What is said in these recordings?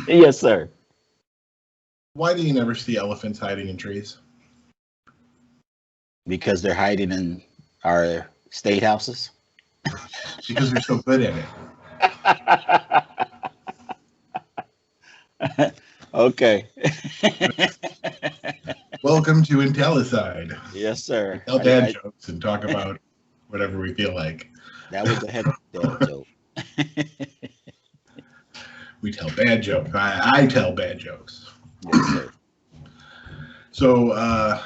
Yes, sir. Why do you never see elephants hiding in trees? Because they're hiding in our state houses. Because they're so good at it. Okay. Welcome to Intellicide. Yes, sir. We tell dad jokes and talk about whatever we feel like. That was a heavy dad joke. We tell bad jokes. I tell bad jokes. Yes, sir. So,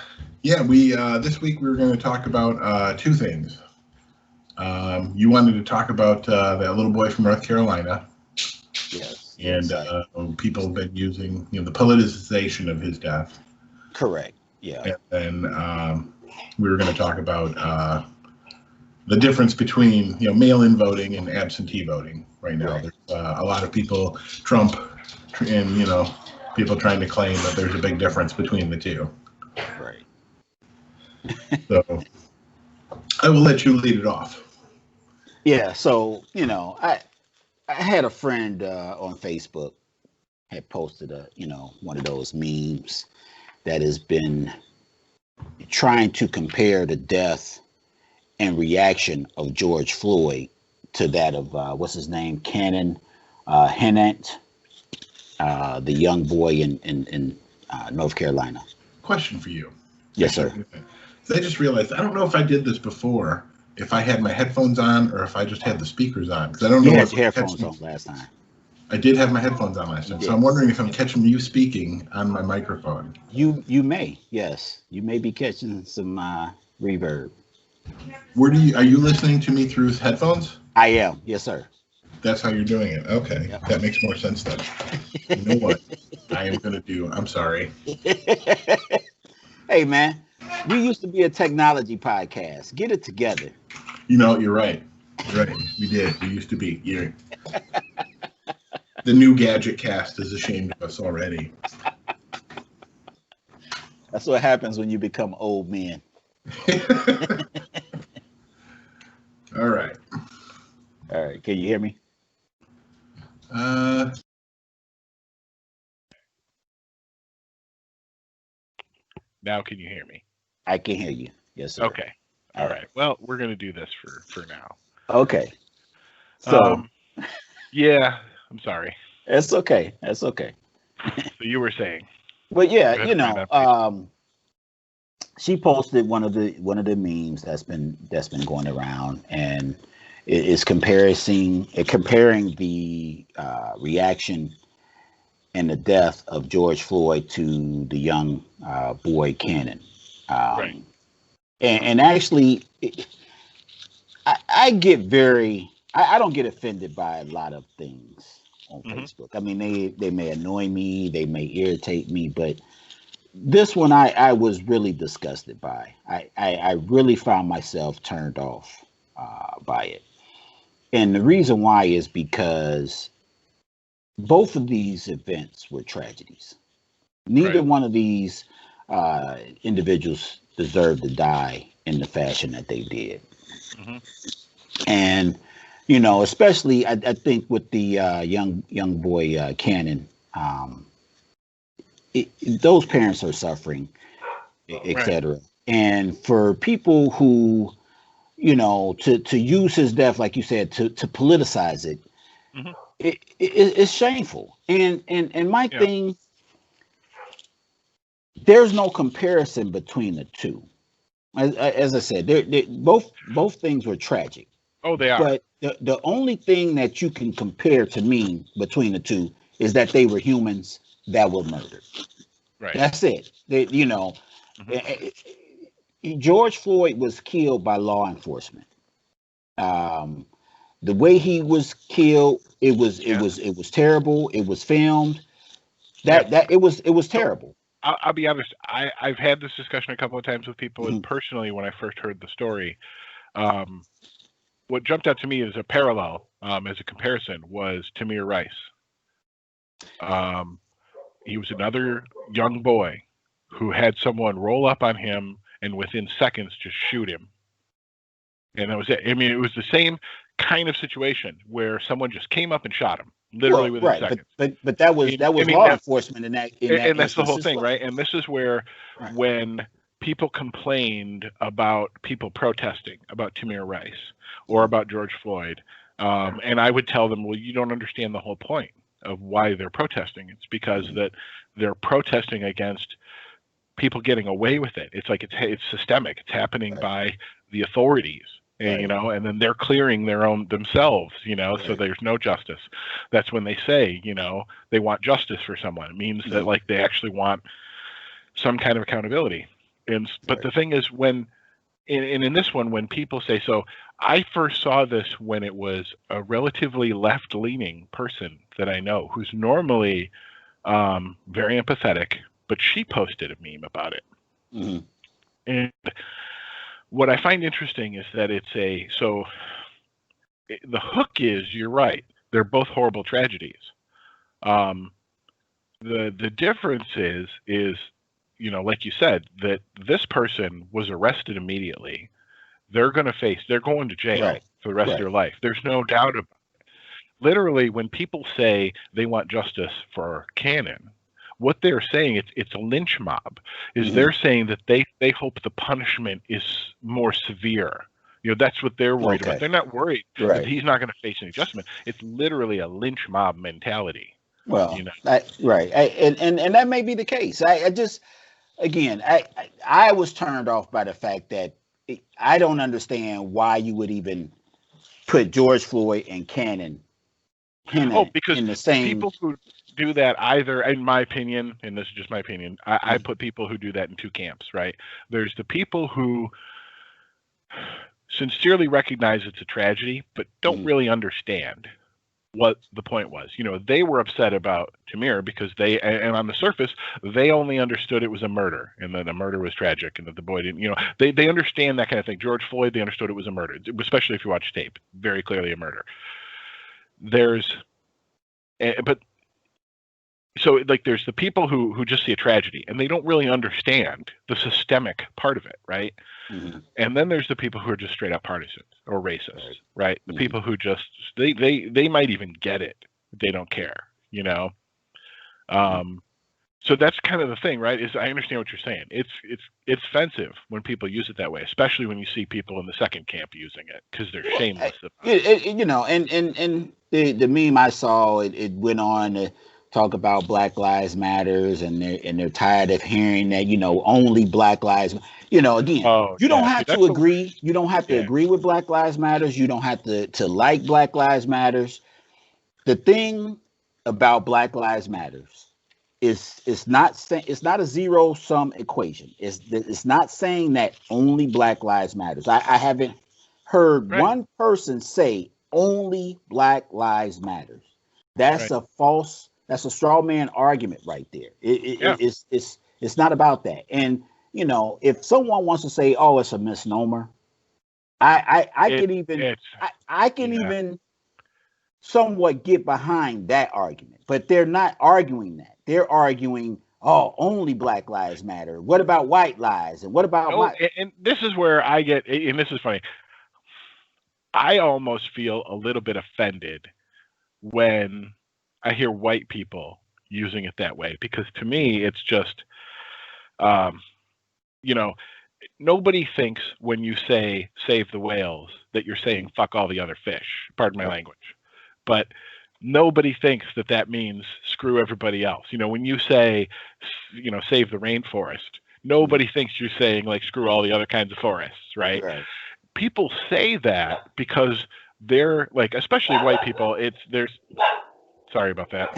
we this week we were going to talk about two things. You wanted to talk about that little boy from North Carolina. Yes. And people have been using, the politicization of his death. Correct. Yeah. And then we were going to talk about the difference between, mail-in voting and absentee voting right now. Right. There's a lot of people, Trump, and, people trying to claim that there's a big difference between the two. Right. So I will let you lead it off. Yeah. So, I had a friend on Facebook had posted one of those memes that has been trying to compare the death and reaction of George Floyd to that of what's his name, Cannon Hennant, the young boy in North Carolina. Question for you. Yes, sir. I just realized, I don't know if I did this before, if I had my headphones on or if I just had the speakers on, because I don't know. You had your headphones on last time. I did have my headphones on last time, so I'm wondering if I'm catching you speaking on my microphone. You may, yes, you may be catching some reverb. Are you listening to me through headphones? I am, yes, sir. That's how you're doing it. Okay, yep. That makes more sense then. You know what I am going to do? I'm sorry. Hey, man, we used to be a technology podcast. Get it together. You're right. You're right. We did. We used to be. The new gadget cast is ashamed of us already. That's what happens when you become old men. All right. Can you hear me? Now can you hear me? I can hear you. Yes, sir. Okay. All right. Well, we're going to do this for now. Okay. So, yeah, I'm sorry. It's okay. That's okay. So you were saying. Well, yeah, she posted one of the memes that's been going around, and it is comparing the reaction and the death of George Floyd to the young boy Cannon. Right. And actually, I don't get offended by a lot of things on Facebook. I mean, they may annoy me, they may irritate me, but this one I was really disgusted by. I really found myself turned off by it. And the reason why is because both of these events were tragedies. Neither one of these individuals deserved to die in the fashion that they did. Mm-hmm. And, especially I think with the young boy Cannon, those parents are suffering, etc. Right. And for people who, to use his death, like you said, to politicize it, mm-hmm. It's shameful. And my thing, there's no comparison between the two. As I said, both things were tragic. Oh, they are. But the only thing that you can compare to me between the two is that they were humans that were murdered. Right. That's it. Mm-hmm. George Floyd was killed by law enforcement. The way he was killed, it was terrible. It was filmed. It was terrible. I'll be honest. I've had this discussion a couple of times with people, and personally, when I first heard the story, what jumped out to me as a parallel, as a comparison, was Tamir Rice. He was another young boy who had someone roll up on him and within seconds just shoot him. And that was it. I mean, it was the same kind of situation where someone just came up and shot him. literally Well, within right, seconds. but that was I mean, law enforcement in that and that's the instance whole as thing, well. right? And this is where Right. when people complained about people protesting about Tamir Rice or about George Floyd, and I would tell them, well, you don't understand the whole point of why they're protesting. It's because that they're protesting against people getting away with it. It's like it's systemic. It's happening by the authorities, and, you know, and then they're clearing their own themselves, you know, so there's no justice. That's when they say, you know, they want justice for someone. It means that like they actually want some kind of accountability. And but the thing is, when in this one, when people say, so I first saw this when it was a relatively left-leaning person that I know who's normally very empathetic, but she posted a meme about it. And what I find interesting is that it's the hook is, you're right, they're both horrible tragedies. The difference is, you know, like you said, that this person was arrested immediately. They're going to jail for the rest of their life. There's no doubt about it. Literally, when people say they want justice for Cannon, what they're saying, it's a lynch mob, is they're saying that they hope the punishment is more severe. You know, that's what they're worried about. They're not worried that he's not going to face any adjustment. It's literally a lynch mob mentality. Well, you know? And that may be the case. I just, again, I was turned off by the fact that I don't understand why you would even put George Floyd and Cannon because in the same. People who do that, either, in my opinion, and this is just my opinion, I put people who do that in two camps, right? There's the people who sincerely recognize it's a tragedy, but don't really understand what the point was. You know, they were upset about Tamir because and on the surface, they only understood it was a murder and that a murder was tragic and that the boy didn't, you know, they understand that kind of thing. George Floyd, they understood it was a murder, especially if you watch tape, very clearly a murder. So like there's the people who just see a tragedy and they don't really understand the systemic part of it, right? And then there's the people who are just straight up partisans or racist, right? The people who just they might even get it, they don't care, you know. So that's kind of the thing, right? Is I understand what you're saying. It's offensive when people use it that way, especially when you see people in the second camp using it because they're shameless. You know, and the meme I saw, it went on to talk about Black Lives Matters, and they're tired of hearing that, you know, only Black Lives. You know, again, you don't have to agree. You don't have to agree with Black Lives Matters. You don't have to like Black Lives Matters. The thing about Black Lives Matters is it's not a zero sum equation. It's not saying that only Black Lives Matters. I haven't heard one person say only Black Lives Matters. That's a false. That's a straw man argument right there. It's not about that. And you know, if someone wants to say, "Oh, it's a misnomer," I can even somewhat get behind that argument. But they're not arguing that. They're arguing, "Oh, only Black Lives Matter. What about white lives? And what about And this is where I get, and this is funny. I almost feel a little bit offended when I hear white people using it that way, because to me, it's just, you know, nobody thinks when you say save the whales that you're saying fuck all the other fish, pardon my language. But nobody thinks that means screw everybody else. You know, when you say, you know, save the rainforest, nobody thinks you're saying like screw all the other kinds of forests, right? People say that because they're like, especially white people, sorry about that.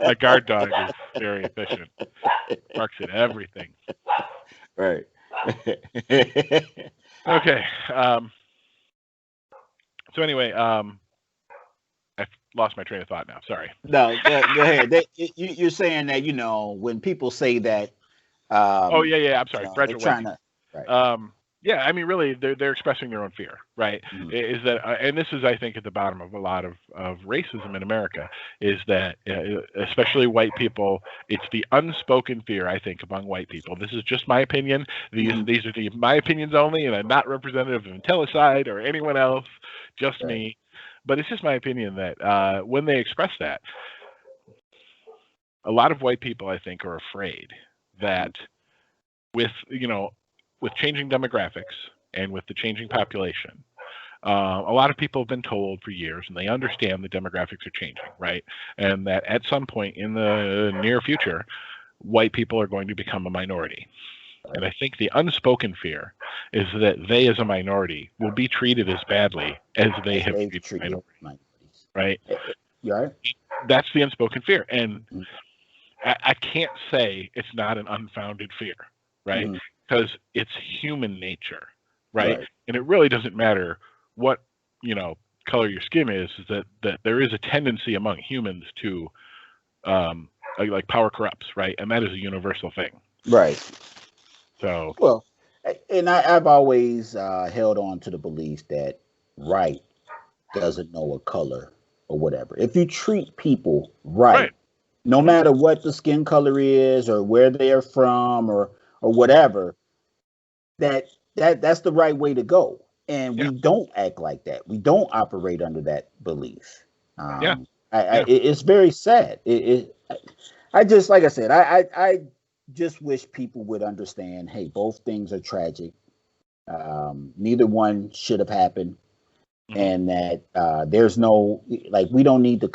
My guard dog is very efficient. Barks at everything. Right. Okay. So anyway, I lost my train of thought now. Sorry. No, go ahead. You're saying that, you know, when people say that. I'm sorry. You know, they're trying to. Right. Yeah, I mean, really, they're expressing their own fear, right? Is that, and this is, I think, at the bottom of a lot of racism in America, is that, especially white people, it's the unspoken fear, I think, among white people. This is just my opinion. These are my opinions only, and I'm not representative of Intellicide or anyone else, just me. But it's just my opinion that when they express that, a lot of white people, I think, are afraid that with changing demographics and with the changing population, a lot of people have been told for years, and they understand the demographics are changing, right? And that at some point in the near future, white people are going to become a minority. And I think the unspoken fear is that they, as a minority, will be treated as badly as they have treated minorities, right? Yeah. That's the unspoken fear. And I can't say it's not an unfounded fear, right? Because it's human nature, right? And it really doesn't matter what, color your skin is that there is a tendency among humans to, like power corrupts, right? And that is a universal thing. Right. So. Well, and I've always held on to the belief that right doesn't know a color or whatever. If you treat people right. No matter what the skin color is or where they're from or whatever, that's the right way to go. And we don't act like that. We don't operate under that belief. It's very sad. I just, like I said, I just wish people would understand, hey, both things are tragic. Neither one should have happened. And that there's no, like, we don't need to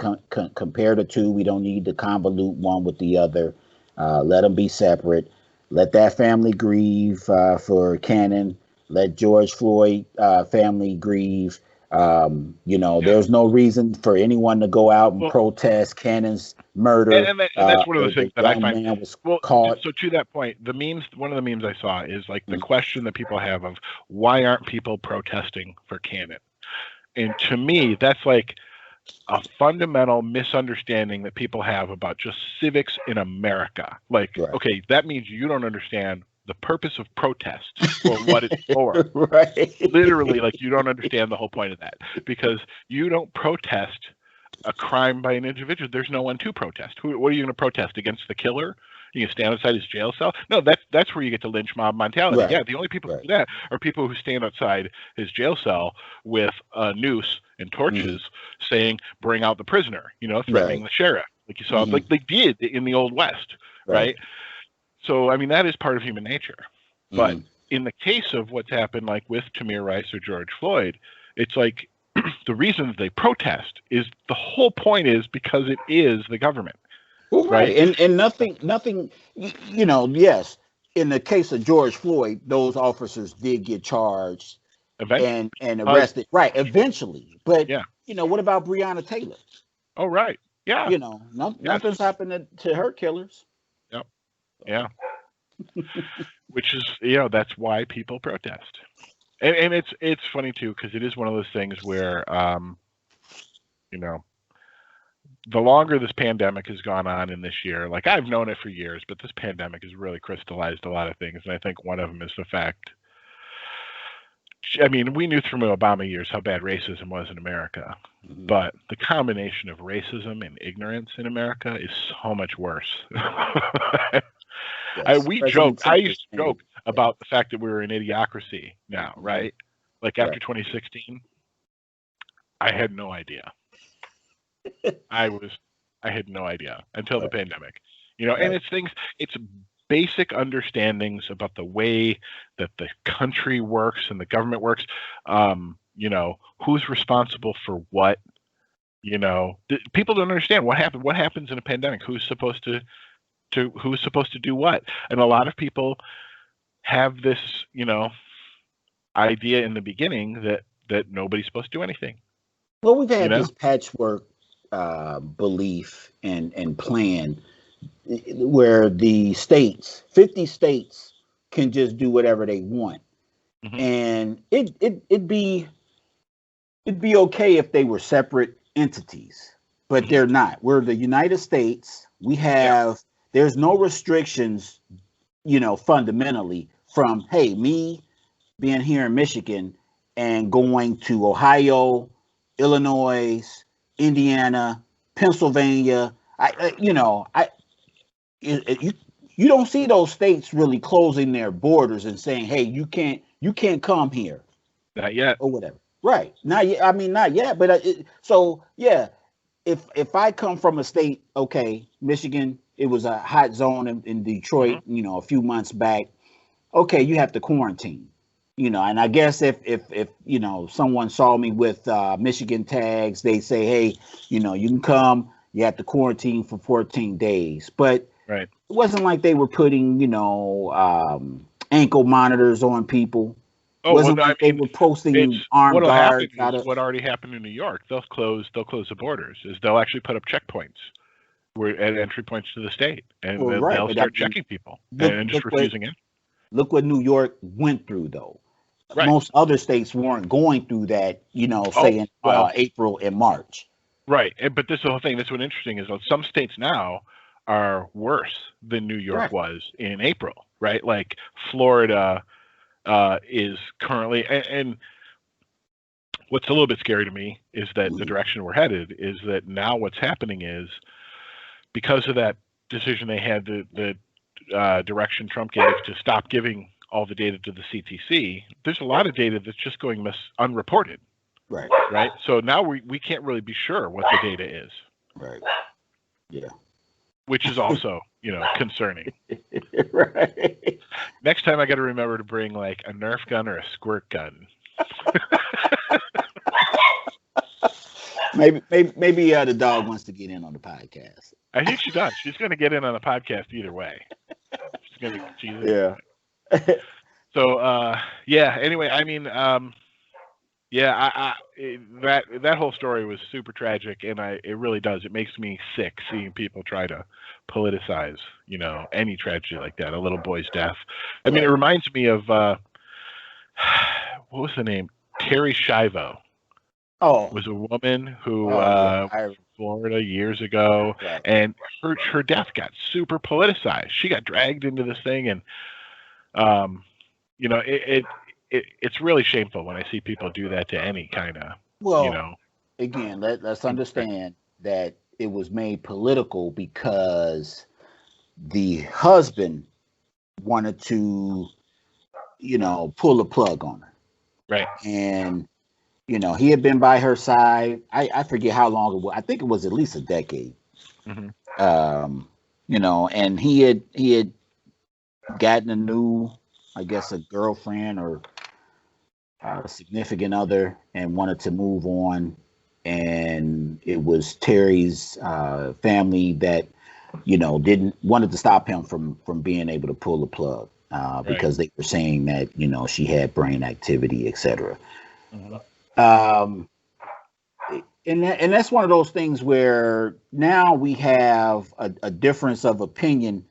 compare the two. We don't need to convolute one with the other. Let them be separate. Let that family grieve for Cannon. Let George Floyd family grieve. There's no reason for anyone to go out and protest Cannon's murder. And that's one of the things that I find. Was caught. So to that point, one of the memes I saw is like the question that people have of why aren't people protesting for Cannon? And to me, that's like a fundamental misunderstanding that people have about just civics in America. Like, okay, that means you don't understand the purpose of protest or what it's for. Literally, like, you don't understand the whole point of that, because you don't protest a crime by an individual. There's no one to protest. What are you going to protest against? The killer? You can stand outside his jail cell? No, that's where you get to lynch mob mentality. Yeah, the only people who do that are people who stand outside his jail cell with a noose and torches saying, bring out the prisoner, threatening the sheriff, like you saw, like they did in the Old West, right? So, I mean, that is part of human nature. But in the case of what's happened, like with Tamir Rice or George Floyd, it's like the reason that they protest is the whole point is because it is the government. Well, right. And nothing, yes. In the case of George Floyd, those officers did get charged and arrested. Right. Eventually. But, what about Breonna Taylor? Oh, right. Yeah. Nothing's happened to her killers. Yep. Yeah. Which is, that's why people protest. And it's funny, too, because it is one of those things where, the longer this pandemic has gone on in this year, like, I've known it for years, but this pandemic has really crystallized a lot of things. And I think one of them is the fact, I mean, we knew through the Obama years how bad racism was in America, but the combination of racism and ignorance in America is so much worse. I used to joke about the fact that we were an idiocracy now, right? Like after 2016, I had no idea. I had no idea until the pandemic, and it's basic understandings about the way that the country works and the government works. Who's responsible for what, people don't understand what happens in a pandemic. Who's supposed to do what? And a lot of people have this, idea in the beginning that nobody's supposed to do anything. Well, we've had this patchwork belief and plan where the 50 states can just do whatever they want. And it'd be okay if they were separate entities, but they're not. We're the United States. We have there's no restrictions, fundamentally from, hey, me being here in Michigan and going to Ohio, Illinois, Indiana, Pennsylvania. You don't see those states really closing their borders and saying, hey, you can't come here. Not yet. Or whatever. Right. Not yet. I mean, not yet. But so yeah, if I come from a state, okay, Michigan, it was a hot zone in Detroit, Hmm. a few months back. Okay, you have to quarantine. And I guess if someone saw me with Michigan tags, they say, hey, you can come. You have to quarantine for 14 days. But Right. it wasn't like they were putting, ankle monitors on people. It Oh well, wasn't no, I like they mean, were it's posting armed what'll happen guards is out of. what already happened in New York. They'll close the borders. Is they'll actually put up checkpoints where at entry points to the state, and Well, right, they'll but I start mean, checking people look, and look just what refusing it. look what New York went through, though. Right. Most other states weren't going through that, Oh say in well, April and March. right. But this is the whole thing. This is what's interesting is that some states now are worse than New York Right. was in April. Right. Like Florida is currently, and what's a little bit scary to me is that the direction we're headed is that now what's happening is because of that decision they had, the direction Trump gave to stop giving all the data to the CTC, there's a lot of data that's just going unreported, Right. right? So now we can't really be sure what the data is, Right. Yeah. which is also, concerning. Right. Next time I got to remember to bring like a Nerf gun or a squirt gun. Maybe the dog wants to get in on the podcast. I think she does. She's going to get in on the podcast either way. She's going to. Yeah. So yeah. Anyway, I mean, yeah, that whole story was super tragic, and it really does. It makes me sick seeing people try to politicize, any tragedy like that. A little boy's death. I mean, it reminds me of what was the name? Terry Schiavo. Oh, Was a woman who from Florida years ago, Right. and her death got super politicized. She got dragged into this thing, and it's really shameful when I see people do that to any kind of, Well, again, let's understand that it was made political because the husband wanted to, pull the plug on her. Right. And, he had been by her side. I forget how long it was. I think it was at least a decade. Mm-hmm. And he had gotten a new, I guess, a girlfriend or a significant other and wanted to move on. And it was Terry's family that, wanted to stop him from being able to pull the plug because they were saying that, she had brain activity, etc. Mm-hmm. And that's one of those things where now we have a difference of opinion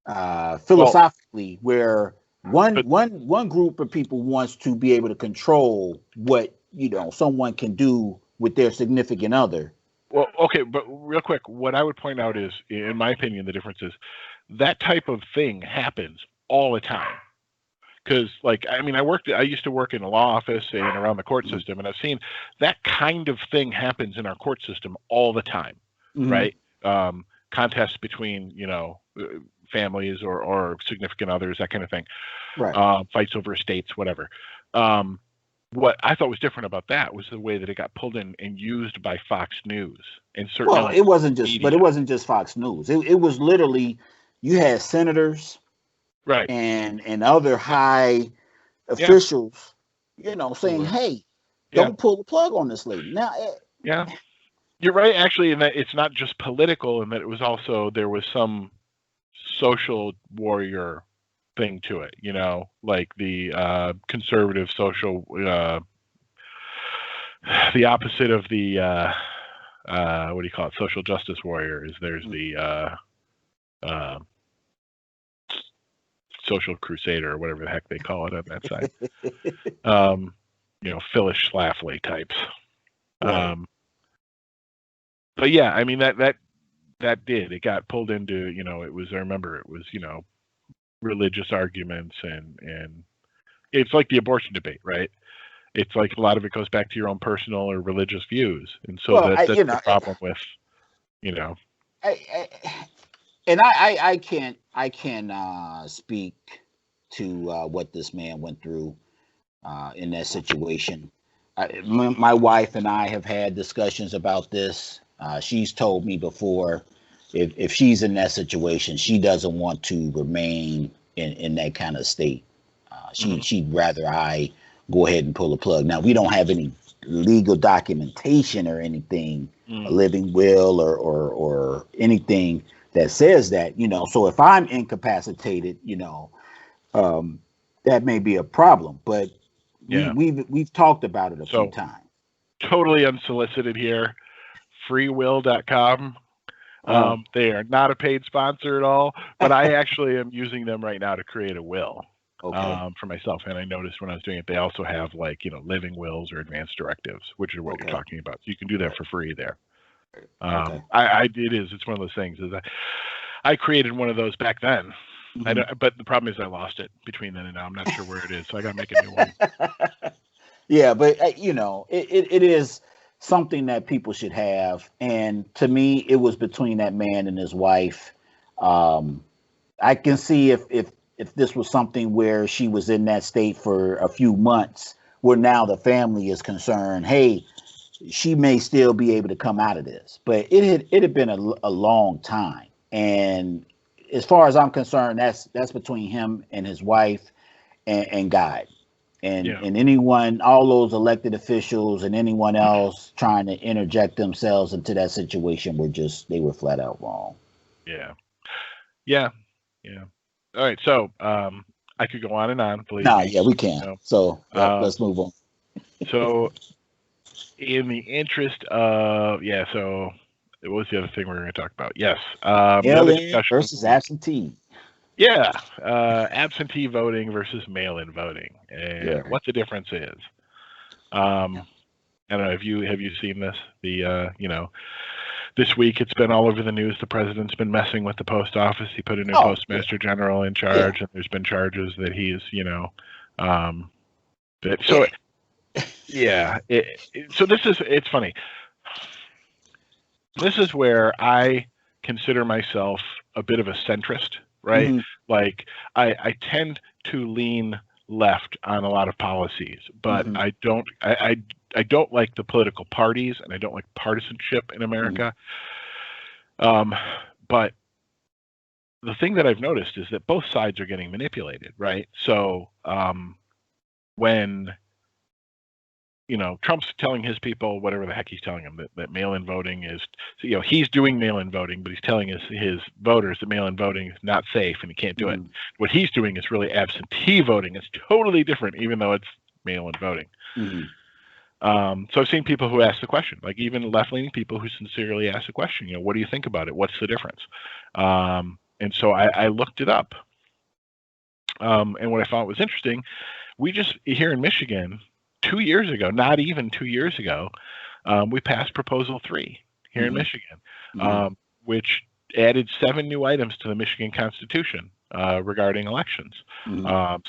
philosophically, where one group of people wants to be able to control what someone can do with their significant other. Well, okay, but real quick, what I would point out is, in my opinion, the difference is that type of thing happens all the time. Because, I used to work in a law office and around the court system, and I've seen that kind of thing happens in our court system all the time, right? Contests between, families or significant others, that kind of thing. Right. Fights over estates, whatever. What I thought was different about that was the way that it got pulled in and used by Fox News and certain. Well, it wasn't just Fox News. It was literally, you had senators, right, and other high officials, saying, "Hey, don't pull the plug on this lady." Now, yeah, you're right. Actually, in that it's not just political, and that it was also there was some social warrior thing to it. Like the conservative social, the opposite of the what do you call it? Social justice warrior. There's the social crusader or whatever the heck they call it on that side. Phyllis Schlafly types. Right. But yeah, I mean that it got pulled into, it was, I remember it was, religious arguments and it's like the abortion debate, right? It's like a lot of it goes back to your own personal or religious views. And so that's the problem with, I can't speak to what this man went through in that situation. my wife and I have had discussions about this. She's told me before, if she's in that situation, she doesn't want to remain in that kind of state. She'd rather I go ahead and pull the plug. Now, we don't have any legal documentation or anything, a living will or anything that says that, so if I'm incapacitated, that may be a problem, but we've talked about it a few times. Totally unsolicited here. Freewill.com. They are not a paid sponsor at all, but I actually am using them right now to create a will for myself. And I noticed when I was doing it, they also have living wills or advanced directives, which is what you're talking about. So you can do that for free there. It's one of those things is I created one of those back then. But the problem is I lost it between then and now. I'm not sure where it is, so I got to make a new one. Yeah, but it is something that people should have, and to me, it was between that man and his wife. I can see if this was something where she was in that state for a few months, where now the family is concerned, hey, she may still be able to come out of this, but it had been a long time, and as far as I'm concerned, that's between him and his wife and God. And anyone, all those elected officials and anyone else trying to interject themselves into that situation they were flat out wrong. Yeah. All right. So I could go on and on. We can. So let's move on. So in the interest of, so what was the other thing we were going to talk about? Yes. Mail-in versus absentee. Yeah. Absentee voting versus mail-in voting. And what the difference is. I don't know. Have you seen this? This week it's been all over the news. The president's been messing with the post office. He put a new postmaster general in charge, and there's been charges that he's, so it's funny. This is where I consider myself a bit of a centrist, right? Like I tend to lean left on a lot of policies, but I don't like the political parties, and I don't like partisanship in America. But the thing that I've noticed is that both sides are getting manipulated, right? So when Trump's telling his people whatever the heck he's telling them, that mail-in voting is, he's doing mail-in voting, but he's telling his voters that mail-in voting is not safe and he can't do it. What he's doing is really absentee voting. It's totally different, even though it's mail-in voting. So I've seen people who ask the question, like even left-leaning people who sincerely ask the question, what do you think about it? What's the difference? And so I looked it up. And what I found was interesting, we just, here in Michigan, 2 years ago, not even 2 years ago, we passed Proposal 3 here in Michigan, which added 7 new items to the Michigan Constitution regarding elections.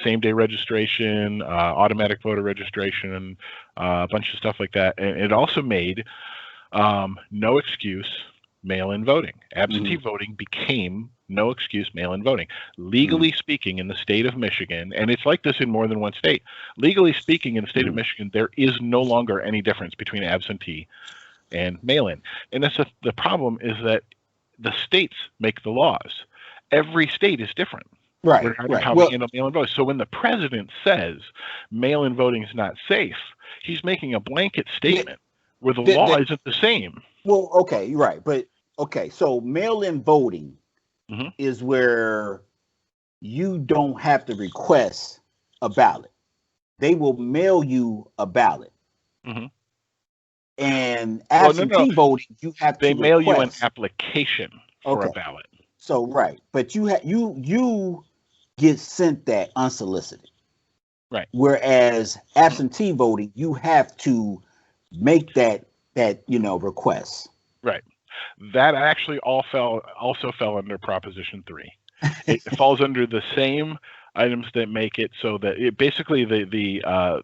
Same-day registration, automatic voter registration, a bunch of stuff like that. And it also made no excuse mail-in voting. Absentee voting became no excuse mail-in voting. Legally speaking, in the state of Michigan, and it's like this in more than one state, legally speaking in the state of Michigan, there is no longer any difference between absentee and mail-in. And that's the problem is that the states make the laws. Every state is different. Right. How we handle mail-in voting. So when the president says mail-in voting is not safe, he's making a blanket statement where the law isn't the same. Well, okay, right. But okay, so mail-in voting is where you don't have to request a ballot. They will mail you a ballot. And absentee voting, you have to mail you an application for a ballot. So but you get sent that unsolicited. Right. Whereas absentee voting, you have to make that request. Right. That actually also fell under Proposition 3. It falls under the same items that make it so that it basically the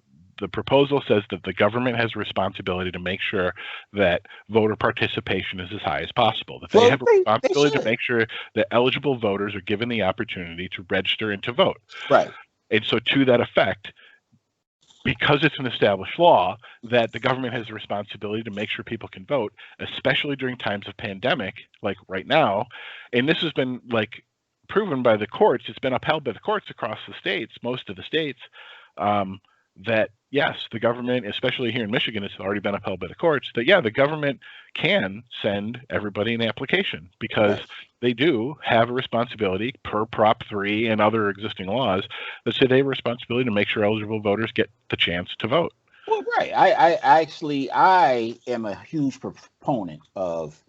proposal says that the government has a responsibility to make sure that voter participation is as high as possible. That they have a responsibility to make sure that eligible voters are given the opportunity to register and to vote. Right. And so to that effect, because it's an established law that the government has a responsibility to make sure people can vote, especially during times of pandemic, like right now. And this has been like proven by the courts. It's been upheld by the courts across the states, most of the states, that yes, the government, especially here in Michigan, it's already been upheld by the courts, that the government can send everybody an application because they do have a responsibility per Prop 3 and other existing laws that say they have a responsibility to make sure eligible voters get the chance to vote. Well, right. I am a huge proponent of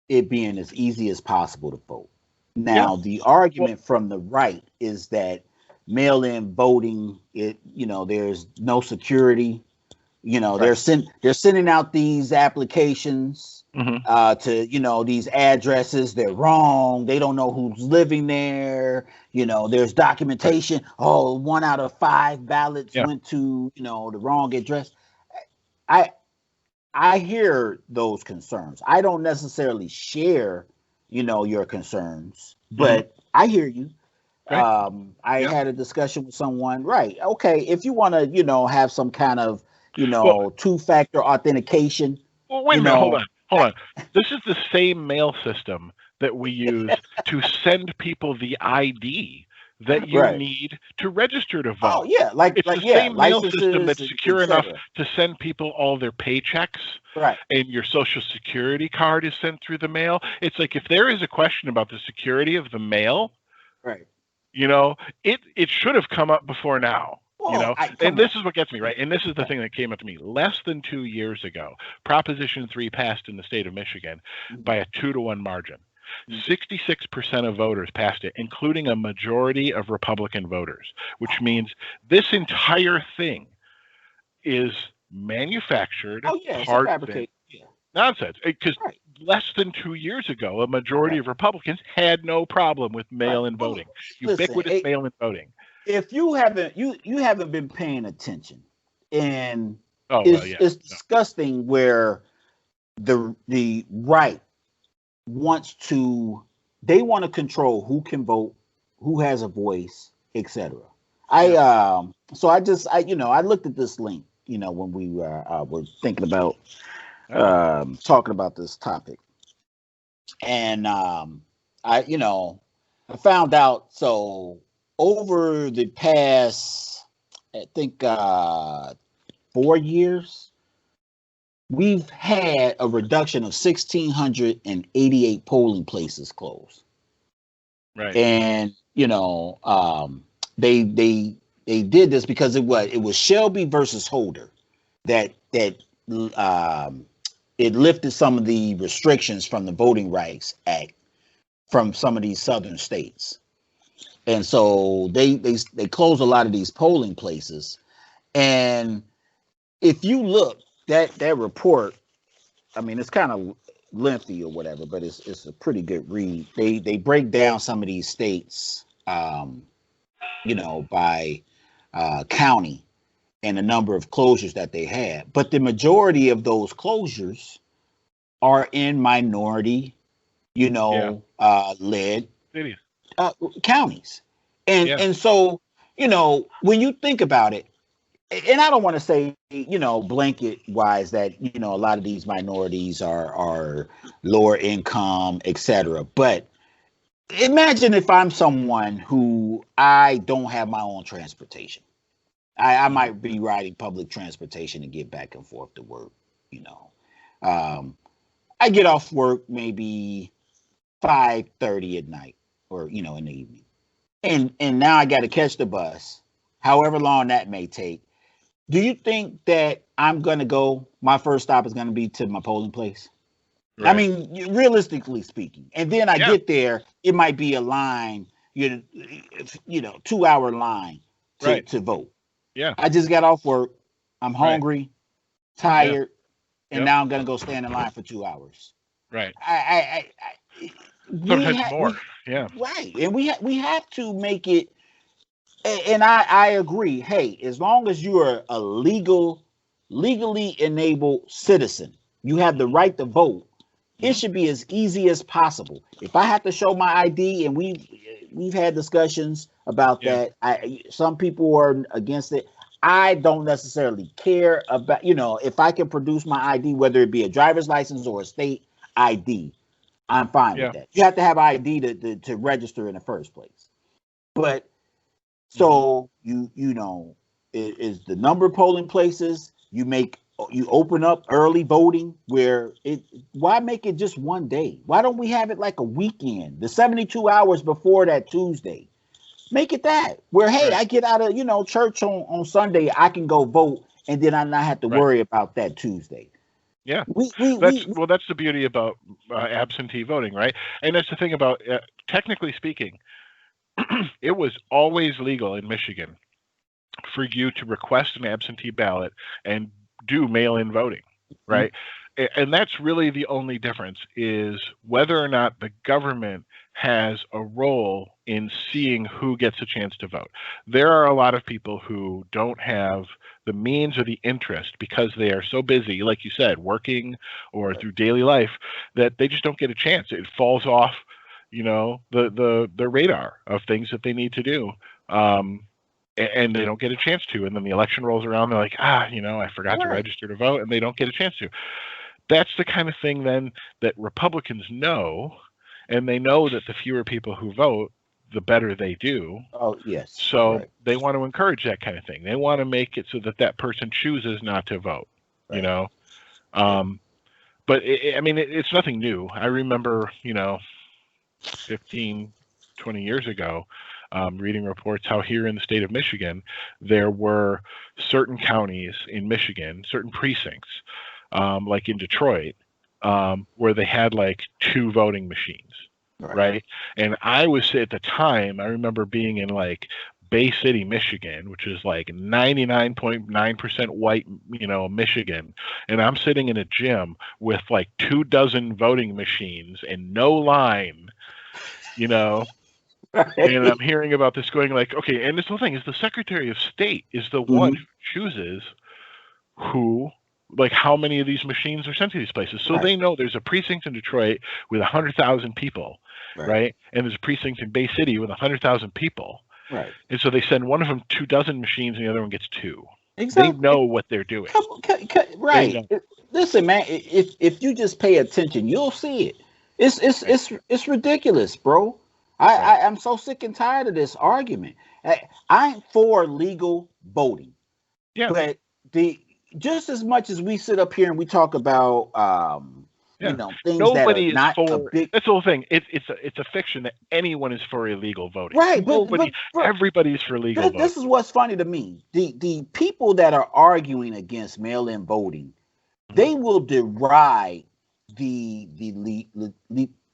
it being as easy as possible to vote. Now, the argument from the right is that mail-in voting, there's no security. They're sending out these applications to these addresses. They're wrong. They don't know who's living there. There's documentation. Oh, 1 out of 5 ballots went to the wrong address. I hear those concerns. I don't necessarily share your concerns, but I hear you. I had a discussion with someone. Right. Okay. If you want to, have some kind of, two-factor authentication. Well, wait a minute. Hold on. This is the same mail system that we use to send people the ID that you need to register to vote. Oh, yeah. It's the same mail system that's secure enough to send people all their paychecks. Right. And your social security card is sent through the mail. It's like if there is a question about the security of the mail, right. It should have come up before now. Well, and this is what gets me, right? And this is the thing that came up to me. Less than 2 years ago, Proposition 3 passed in the state of Michigan by a 2-to-1 margin. 66% of voters passed it, including a majority of Republican voters, which means this entire thing is manufactured, fabricated. Nonsense. Because less than 2 years ago, a majority of Republicans had no problem with mail-in voting, ubiquitous mail-in voting. If you haven't been paying attention, and it's disgusting where the right wants to control who can vote, who has a voice, etc. I looked at this link, when we were thinking about talking about this topic, and I found out. So over the past, I think 4 years, we've had a reduction of 1,688 polling places closed. Right. And they did this because it was Shelby versus Holder that it lifted some of the restrictions from the Voting Rights Act from some of these southern states. And so they closed a lot of these polling places. And if you look, that report, I mean, it's kind of lengthy or whatever, but it's a pretty good read. They break down some of these states, by county and the number of closures that they had. But the majority of those closures are in minority, led counties. And so, when you think about it, and I don't want to say, blanket wise that, a lot of these minorities are lower income, etc. But imagine if I'm someone who I don't have my own transportation. I might be riding public transportation to get back and forth to work, I get off work maybe 5:30 at night or, in the evening. And now I got to catch the bus, however long that may take. Do you think that my first stop is going to be to my polling place? Right. I mean, realistically speaking. And then I get there, it might be a line, 2-hour line to vote. Yeah. I just got off work. I'm hungry, tired, and now I'm going to go stand in line for 2 hours. Right. Sometimes more. Right. And we have to make it. And I agree. Hey, as long as you are a legally enabled citizen, you have the right to vote. It should be as easy as possible. If I have to show my ID, and we've had discussions about that. Some people are against it. I don't necessarily care about, if I can produce my ID, whether it be a driver's license or a state ID, I'm fine with that. You have to have ID to register in the first place. But so is the number of polling places you open up early voting why make it just one day? Why don't we have it like a weekend, the 72 hours before that Tuesday? Make it that where, hey, I get out of, church on Sunday, I can go vote, and then I not have to worry about that Tuesday. Yeah, that's the beauty about absentee voting, right? And that's the thing about, technically speaking, it was always legal in Michigan for you to request an absentee ballot and do mail-in voting, right? And that's really the only difference, is whether or not the government has a role in seeing who gets a chance to vote. There are a lot of people who don't have the means or the interest because they are so busy, like you said, working or through daily life, that they just don't get a chance. It falls off, the radar of things that they need to do. And they don't get a chance to. And then the election rolls around, they're like, I forgot to register to vote, and they don't get a chance to. That's the kind of thing then that Republicans know, and they know that the fewer people who vote, the better they do. Oh, yes. So they want to encourage that kind of thing. They want to make it so that person chooses not to vote, But it's nothing new. I remember, 15, 20 years ago, reading reports how here in the state of Michigan, there were certain counties in Michigan, certain precincts, like in Detroit, where they had like 2 voting machines, right? And I was, at the time, I remember being in like Bay City, Michigan, which is like 99.9% white, Michigan. And I'm sitting in a gym with like 24 voting machines and no line, And I'm hearing about this going like, okay, and this whole thing is the Secretary of State is the one who chooses how many of these machines are sent to these places. So they know there's a precinct in Detroit with 100,000 people, right? And there's a precinct in Bay City with 100,000 people. Right. And so they send one of them 24 machines and the other one gets 2. Exactly. They know what they're doing. Right. Listen, man, if you just pay attention, you'll see it. It's ridiculous, bro. I'm so sick and tired of this argument. I'm for legal voting. Yeah. But just as much as we sit up here and we talk about things nobody that are is not for, a big. that's the whole thing. It's a fiction that anyone is for illegal voting. Right. Everybody's for legal voting. This is what's funny to me. The people that are arguing against mail-in voting, they will deride the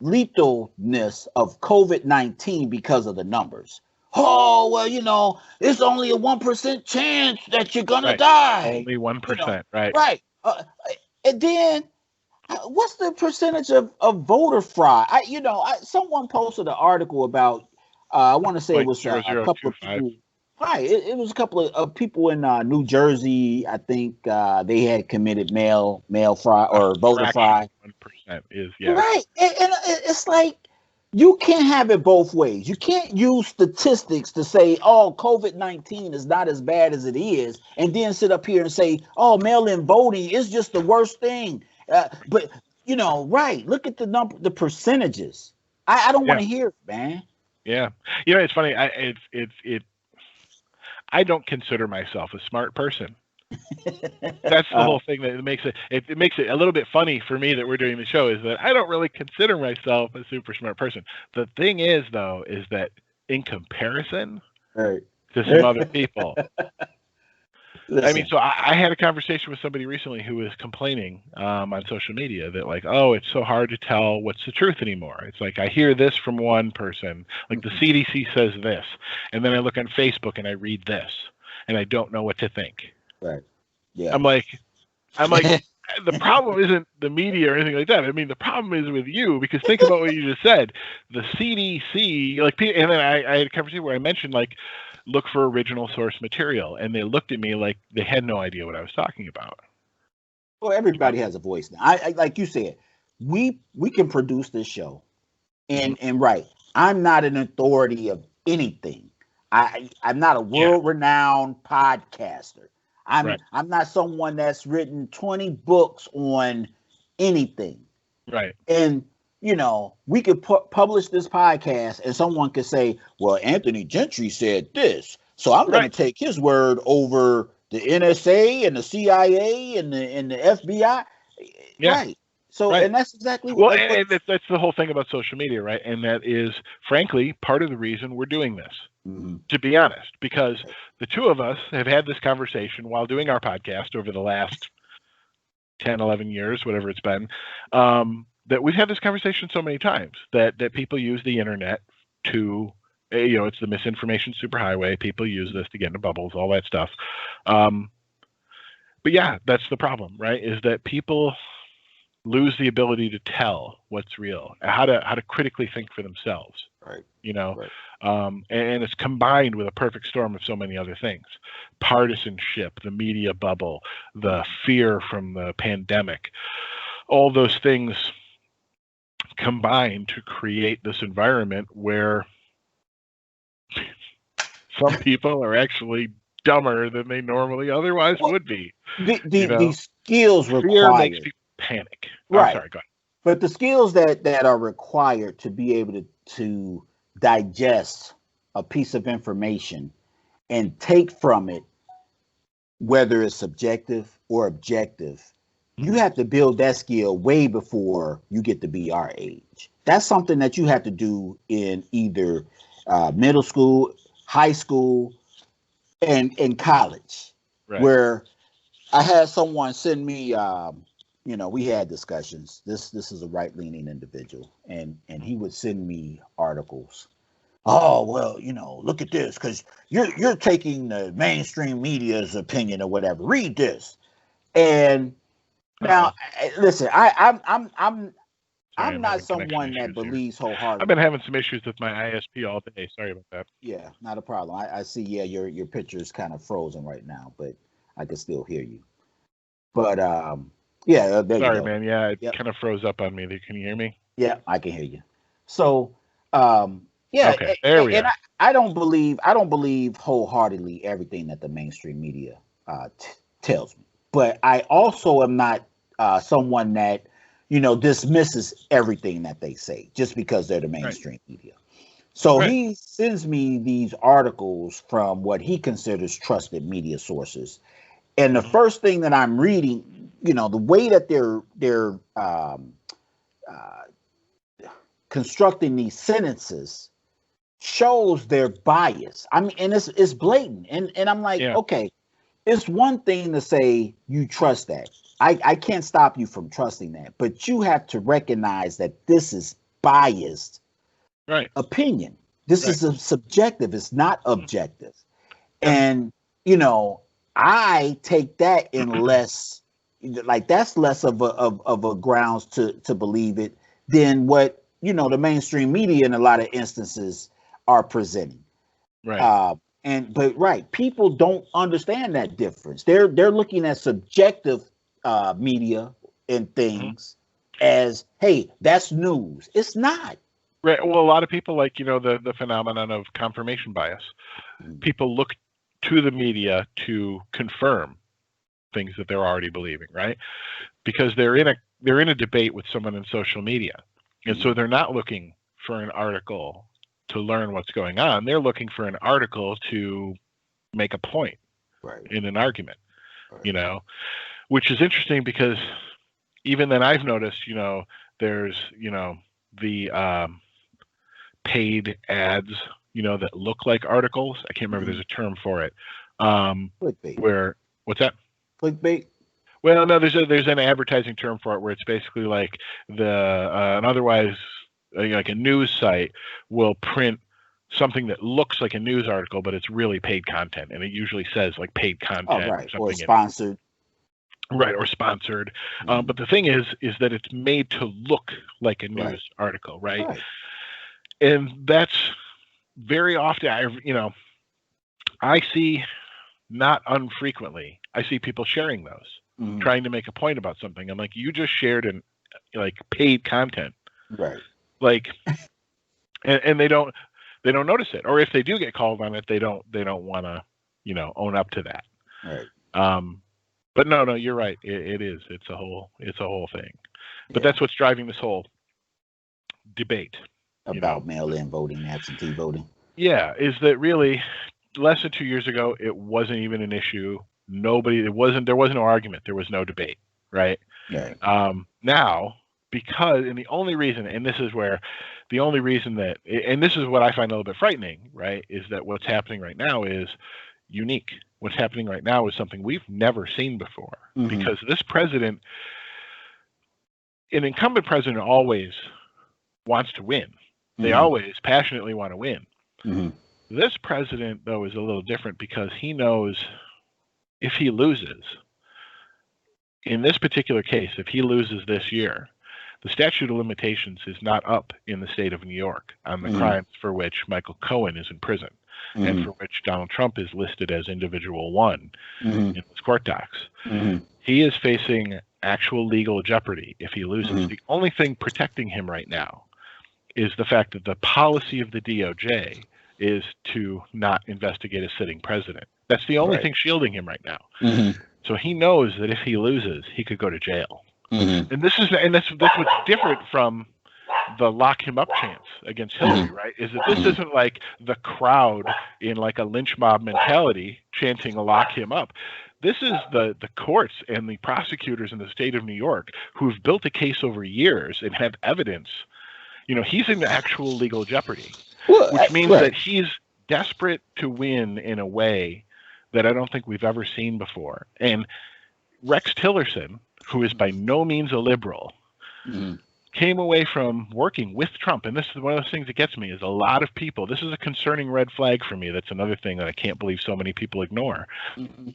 lethalness of COVID-19 because of the numbers. Oh, well, it's only a 1% chance that you're gonna die. Only 1%, right? Right. And then, what's the percentage of voter fraud? Someone posted an article about. I want to say it was a couple of people. Right. It was a couple of people in New Jersey. I think they had committed mail fraud or voter fraud. 1% is right, and it's like you can't have it both ways. You can't use statistics to say, oh, COVID-19 is not as bad as it is, and then sit up here and say, oh, mail-in voting is just the worst thing. But right? Look at the percentages. I don't want to hear it, man. Yeah, it's funny. I don't consider myself a smart person. That's the whole thing that makes it a little bit funny for me that we're doing the show, is that I don't really consider myself a super smart person. The thing is, though, is that in comparison to some other people, so I had a conversation with somebody recently who was complaining on social media that it's so hard to tell what's the truth anymore. It's like I hear this from one person, like the CDC says this, and then I look on Facebook and I read this, and I don't know what to think. Right. Yeah. I'm like, the problem isn't the media or anything like that. I mean, the problem is with you, because think about what you just said. The CDC, and then I had a conversation where I mentioned look for original source material, and they looked at me like they had no idea what I was talking about. Well, everybody has a voice now. I like you said, we can produce this show, and right. I'm not an authority of anything. I'm not a world-renowned podcaster. Right. I'm not someone that's written 20 books on anything. Right. And we could publish this podcast, and someone could say, "Well, Anthony Gentry said this, so I'm going to take his word over the NSA and the CIA and the FBI." Yeah. Right. So, and that's exactly what. Well, and that's the whole thing about social media, right? And that is, frankly, part of the reason we're doing this. Mm-hmm. To be honest, because the two of us have had this conversation while doing our podcast over the last 10, 11 years, whatever it's been, that we've had this conversation so many times that people use the internet to, it's the misinformation superhighway. People use this to get into bubbles, all that stuff. But yeah, that's the problem, right? Is that people lose the ability to tell what's real, how to critically think for themselves. Right. And it's combined with a perfect storm of so many other things: partisanship, the media bubble, the fear from the pandemic, all those things combine to create this environment where some people are actually dumber than they normally otherwise would be. The skills required. Fear makes people panic. Right. I'm sorry, go ahead. But the skills that are required to be able to digest a piece of information and take from it, whether it's subjective or objective, you have to build that skill way before you get to be our age. That's something that you have to do in either middle school, high school, and in college, where I had someone send me, we had discussions. This is a right-leaning individual, and he would send me articles. Oh, well, look at this, because you're taking the mainstream media's opinion or whatever. Read this. And now, listen, I'm not someone that believes wholeheartedly. I've been having some issues with my ISP all day. Sorry about that. Yeah, not a problem. I see. Yeah, your picture is kind of frozen right now, but I can still hear you. But yeah. Sorry, man. Yeah, it kind of froze up on me. Can you hear me? Yeah, I can hear you. So, yeah. Okay, there we are. I don't believe wholeheartedly everything that the mainstream media tells me. But I also am not someone that, dismisses everything that they say just because they're the mainstream media. So he sends me these articles from what he considers trusted media sources. And the first thing that I'm reading, the way that they're constructing these sentences shows their bias. I mean, and it's blatant. And I'm like, okay, it's one thing to say you trust that. I can't stop you from trusting that, but you have to recognize that this is biased opinion. This is a subjective. It's not objective. And, I take that in less, like that's less of a grounds to believe it than what, the mainstream media in a lot of instances are presenting. Right. But people don't understand that difference. They're looking at subjective media and things as, hey, that's news. It's not. Right. Well, a lot of people like, the phenomenon of confirmation bias. People look to the media to confirm things that they're already believing, right? Because they're in a debate with someone in social media. And so they're not looking for an article to learn what's going on. They're looking for an article to make a point in an argument, which is interesting because even then I've noticed, there's, the paid ads, that look like articles. I can't remember. There's a term for it. Clickbait. What's that? Clickbait. Well, no, there's an advertising term for it where it's basically like an otherwise like a news site will print something that looks like a news article, but it's really paid content, and it usually says like paid content or sponsored. Right, or sponsored. But the thing is that it's made to look like a news article, right? And that's very often, I see, not unfrequently, I see people sharing those, trying to make a point about something. I'm like, you just shared paid content. Right. Like, and they don't they don't notice it, or if they do get called on it, they don't want to, own up to that. Right. But no, you're right. It is. It's a whole thing. But that's what's driving this whole debate about mail-in voting, absentee voting. Yeah, is that really less than 2 years ago? It wasn't even an issue. There was no argument. There was no debate. Right. Right. Now, because, and the only reason that, and this is what I find a little bit frightening, right, is that what's happening right now is unique. What's happening right now is something we've never seen before, because this president, an incumbent president, always wants to win. They always passionately want to win. This president, though, is a little different because he knows if he loses, in this particular case, if he loses this year, the statute of limitations is not up in the state of New York on the crimes for which Michael Cohen is in prison and for which Donald Trump is listed as individual one in his court docs. He is facing actual legal jeopardy if he loses. The only thing protecting him right now is the fact that the policy of the DOJ is to not investigate a sitting president. That's the only thing shielding him right now. So he knows that if he loses, he could go to jail. And that's what's different from the lock him up chance against Hillary, right? Is that this isn't like the crowd in like a lynch mob mentality chanting to lock him up. This is the courts and the prosecutors in the state of New York who've built a case over years and have evidence. He's in actual legal jeopardy, which means that he's desperate to win in a way that I don't think we've ever seen before. And Rex Tillerson, who is by no means a liberal, came away from working with Trump. And this is one of those things that gets me, is a lot of people, this is a concerning red flag for me. That's another thing that I can't believe so many people ignore.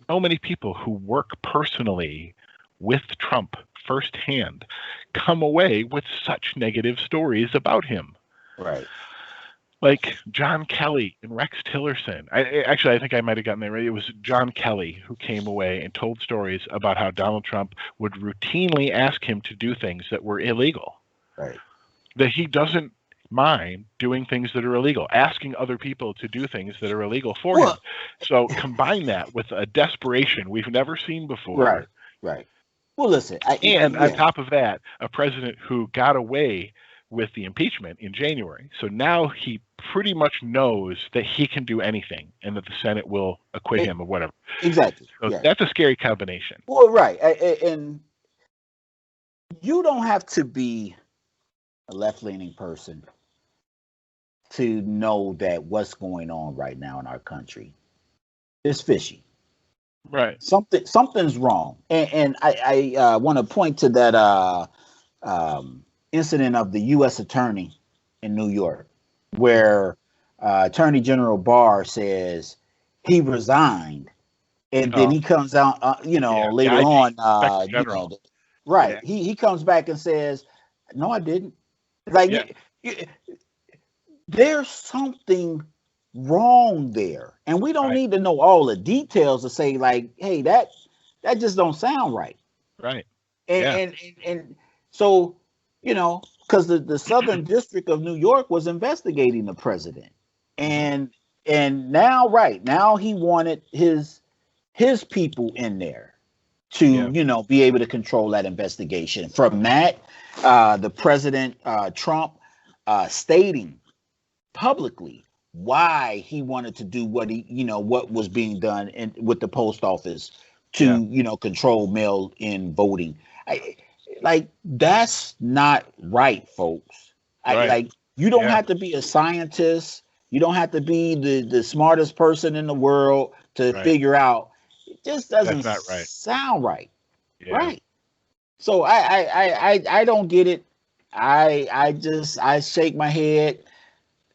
So many people who work personally with Trump firsthand come away with such negative stories about him. Right. Like John Kelly and Rex Tillerson. I think I might have gotten that right. It was John Kelly who came away and told stories about how Donald Trump would routinely ask him to do things that were illegal. Right. That he doesn't mind doing things that are illegal, asking other people to do things that are illegal for him. So combine that with a desperation we've never seen before. Right. Well, listen. On top of that, a president who got away with the impeachment in January. So now he pretty much knows that he can do anything and that the Senate will acquit him of whatever. Exactly. So that's a scary combination. Well, right. And you don't have to be a left-leaning person to know that what's going on right now in our country is fishy. Right. Something's wrong. And I want to point to that incident of the U.S. attorney in New York, where Attorney General Barr says he resigned, and then he comes out, later on, right? Yeah. He comes back and says, "No, I didn't." Like, there's something wrong there, and we don't need to know all the details to say, like, "Hey, that just don't sound right." Right. And so. Because the Southern District of New York was investigating the president, and now he wanted his people in there to be able to control that investigation. From that, the president Trump stating publicly why he wanted to do what was being done with the post office to control mail-in voting. Like, that's not right, folks. You don't have to be a scientist. You don't have to be the smartest person in the world to figure out. It just doesn't sound right. Yeah. Right. So I don't get it. I shake my head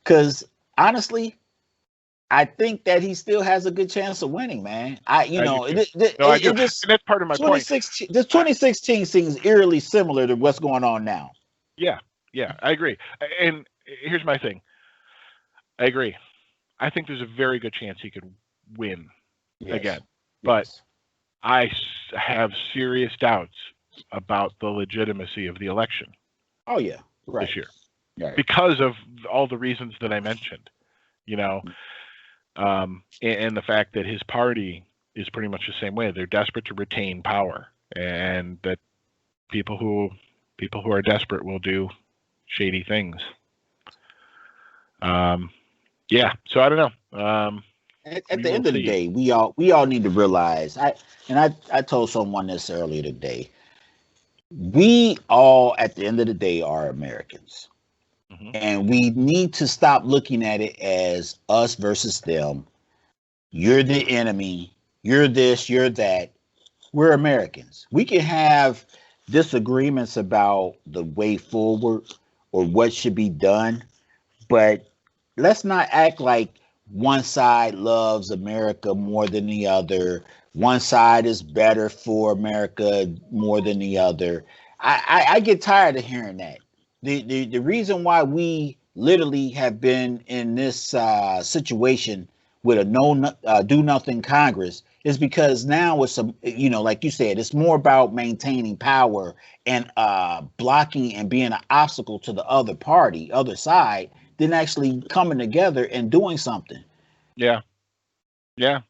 because honestly, I think that he still has a good chance of winning, man. And that's part of my point. This 2016 seems eerily similar to what's going on now. Yeah, I agree. And here's my thing. I agree. I think there's a very good chance he could win again. But I have serious doubts about the legitimacy of the election. Oh, yeah. Right. This year. Right. Because of all the reasons that I mentioned. And the fact that his party is pretty much the same way. They're desperate to retain power, and that people who are desperate will do shady things. Yeah, so I don't know. At the end of the day, we all need to realize. I told someone this earlier today. We all, at the end of the day, are Americans, and we need to stop looking at it as us versus them. You're the enemy. You're this. You're that. We're Americans. We can have disagreements about the way forward or what should be done, but let's not act like one side loves America more than the other. One side is better for America more than the other. I get tired of hearing that. The reason why we literally have been in this situation with a do nothing Congress is because now it's like you said, it's more about maintaining power and blocking and being an obstacle to the other side, than actually coming together and doing something. Yeah. I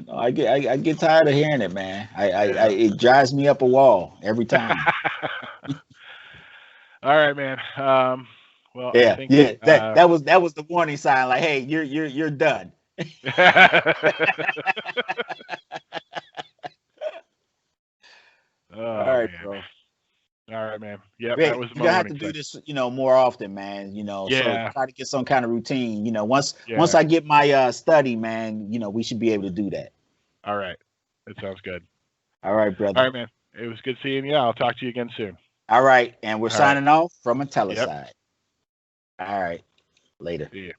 know. I get tired of hearing it, man. It drives me up a wall every time. All right, man. Well, yeah, I think, that was the warning sign. Like, hey, you're done. All right, man. bro. All right, man. Yeah, that was. You're gonna have to do this, more often, man. So try to get some kind of routine. Once I get my study, man, we should be able to do that. All right, that sounds good. All right, brother. All right, man. It was good seeing you. I'll talk to you again soon. All right, and we're signing off from Intellicide. Yep. All right, later. See you.